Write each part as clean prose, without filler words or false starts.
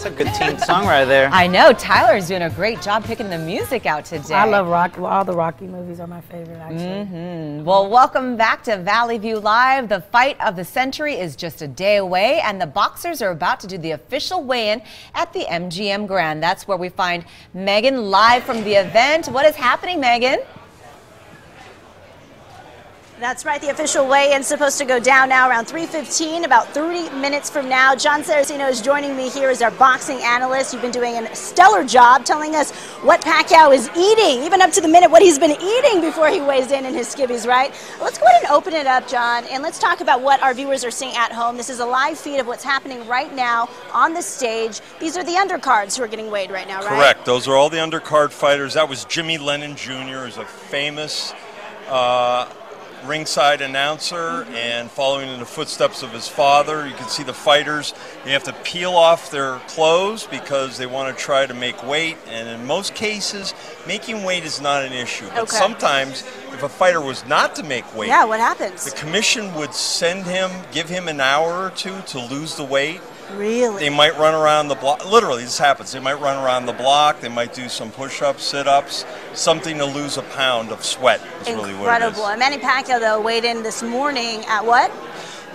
a good team song right there. I know. Tyler's doing a great job picking the music out today. I love Rocky. Well, all the Rocky movies are my favorite, actually. Well, welcome back to Valley View Live. The fight of the century is just a day away, and the boxers are about to do the official weigh-in at the MGM Grand. That's where we find Megan live from the event. What is happening, Megan? That's right. The official weigh-in is supposed to go down now around 3:15, about 30 minutes from now. John Saraceno is joining me here as our boxing analyst. You've been doing a stellar job telling us what Pacquiao is eating, even up to the minute what he's been eating before he weighs in his skivvies, right? Let's go ahead and open it up, John, and let's talk about what our viewers are seeing at home. This is a live feed of what's happening right now on the stage. These are the undercards who are getting weighed right now, right? Correct. Those are all the undercard fighters. That was Jimmy Lennon Jr., who's a famous ringside announcer, and following in the footsteps of his father. You can see the fighters, they have to peel off their clothes because they want to try to make weight, and in most cases making weight is not an issue, but sometimes if a fighter was not to make weight, what happens? The commission would send him, give him an hour or two to lose the weight. Really? They might run around the block. Literally, this happens. They might run around the block. They might do some push-ups, sit-ups, something to lose a pound of sweat is really what it is. Incredible. And Manny Pacquiao, though, weighed in this morning at what?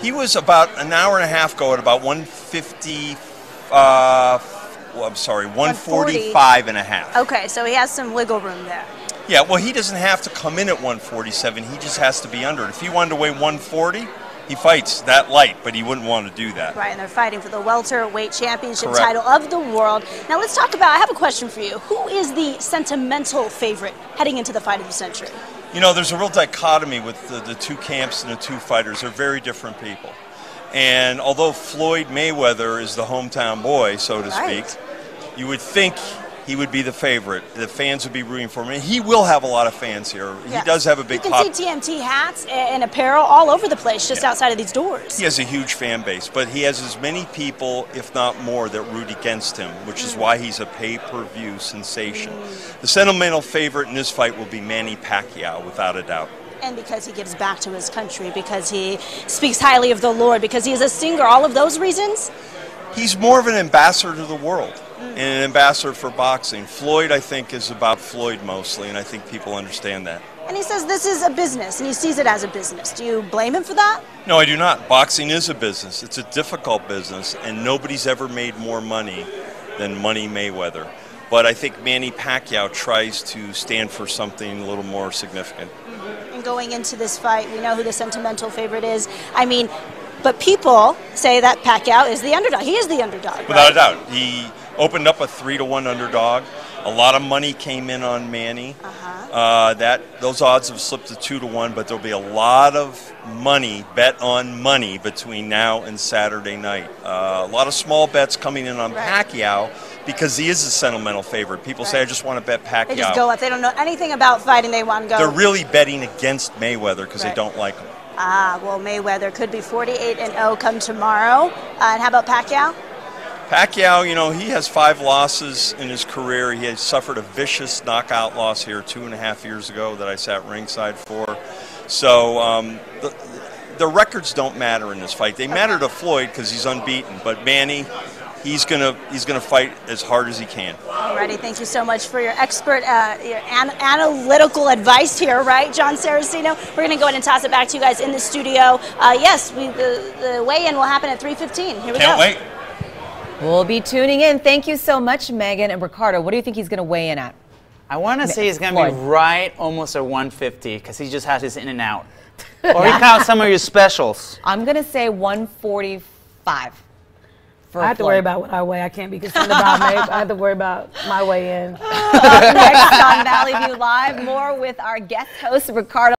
He was about an hour and a half ago at about 145 and a half. Okay, so he has some wiggle room there. Yeah, well, he doesn't have to come in at 147. He just has to be under it. If he wanted to weigh 140, he fights that light, but he wouldn't want to do that. Right, and they're fighting for the welterweight championship title of the world. Now let's talk about, I have a question for you. Who is the sentimental favorite heading into the fight of the century? You know, there's a real dichotomy with the two camps and the two fighters. They're very different people. And although Floyd Mayweather is the hometown boy, so to speak, you would think he would be the favorite. The fans would be rooting for him. And he will have a lot of fans here. He does have a big pop. You can see TMT hats and apparel all over the place just outside of these doors. He has a huge fan base, but he has as many people, if not more, that root against him, which is why he's a pay-per-view sensation. The sentimental favorite in this fight will be Manny Pacquiao, without a doubt. And because he gives back to his country, because he speaks highly of the Lord, because he is a singer, all of those reasons? He's more of an ambassador to the world. And an ambassador for boxing. Floyd, I think, is about Floyd mostly, and I think people understand that. And he says this is a business, and he sees it as a business. Do you blame him for that? No, I do not. Boxing is a business. It's a difficult business, and nobody's ever made more money than Money Mayweather. But I think Manny Pacquiao tries to stand for something a little more significant. And going into this fight, we know who the sentimental favorite is. I mean, but people say that Pacquiao is the underdog. He is the underdog, right? Without a doubt. He opened up a 3-1 underdog. A lot of money came in on Manny. Those odds have slipped to 2-1, but there'll be a lot of money bet on money between now and Saturday night. A lot of small bets coming in on Pacquiao because he is a sentimental favorite. People say, I just want to bet Pacquiao. They just go up. They don't know anything about fighting. They want to go. They're really betting against Mayweather because they don't like him. Well, Mayweather could be 48-0 come tomorrow. And how about Pacquiao? Pacquiao, you know, he has 5 losses in his career. He has suffered a vicious knockout loss here 2.5 years ago that I sat ringside for. So the records don't matter in this fight. They matter to Floyd because he's unbeaten, but Manny, he's gonna fight as hard as he can. Alrighty, thank you so much for your expert, your analytical advice here, right, John Saraceno? We're gonna go ahead and toss it back to you guys in the studio. Yes, the weigh-in will happen at 3:15. Here we go. Can't wait. We'll be tuning in. Thank you so much, Megan. And Ricardo, what do you think he's going to weigh in at? I want to say he's going to be right almost at 150 because he just has his in and out. Or you count some of your specials. I'm going to say 145. I have to worry about what I weigh. I can't be concerned about me. I have to worry about my weigh in. Next on Valley View Live, more with our guest host, Ricardo.